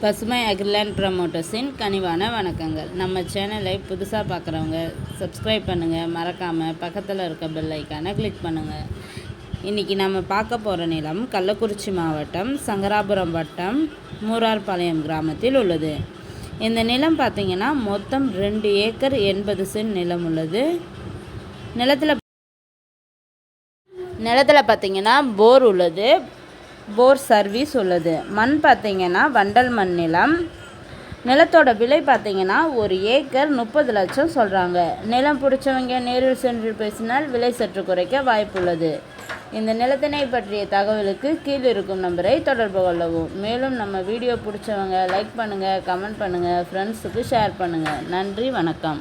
பசுமை அக்ரிலேண்ட் ப்ரமோட்டர்ஸின் கனிவான வணக்கங்கள். நம்ம சேனலை புதுசாக பார்க்குறவங்க சப்ஸ்கிரைப் பண்ணுங்கள், மறக்காமல் பக்கத்தில் இருக்க பெல் ஐக்கானை கிளிக் பண்ணுங்கள். இன்றைக்கி நம்ம பார்க்க போகிற நிலம் கள்ளக்குறிச்சி மாவட்டம் சங்கராபுரம் வட்டம் மூரார்பாளையம் கிராமத்தில் உள்ளது. இந்த நிலம் பார்த்திங்கன்னா மொத்தம் 2 ஏக்கர் 80 சென்ட் நிலம் உள்ளது. நிலத்தில் பார்த்திங்கன்னா போர் உள்ளது, போர் சர்வீஸ் உள்ளது. மண் பார்த்திங்கன்னா வண்டல் மண் நிலம். நிலத்தோட விலை பார்த்திங்கன்னா 1 ஏக்கர் 30 லட்சம் சொல்கிறாங்க. நிலம் பிடிச்சவங்க நேரில் சென்று பேசினால் விலை சற்று குறைக்க வாய்ப்புள்ளது. இந்த நிலத்தினை பற்றிய தகவலுக்கு கீழ் இருக்கும் நம்பரை தொடர்பு கொள்ளவும். மேலும் நம்ம வீடியோ பிடிச்சவங்க லைக் பண்ணுங்கள், கமெண்ட் பண்ணுங்கள், ஃப்ரெண்ட்ஸுக்கு ஷேர் பண்ணுங்கள். நன்றி, வணக்கம்.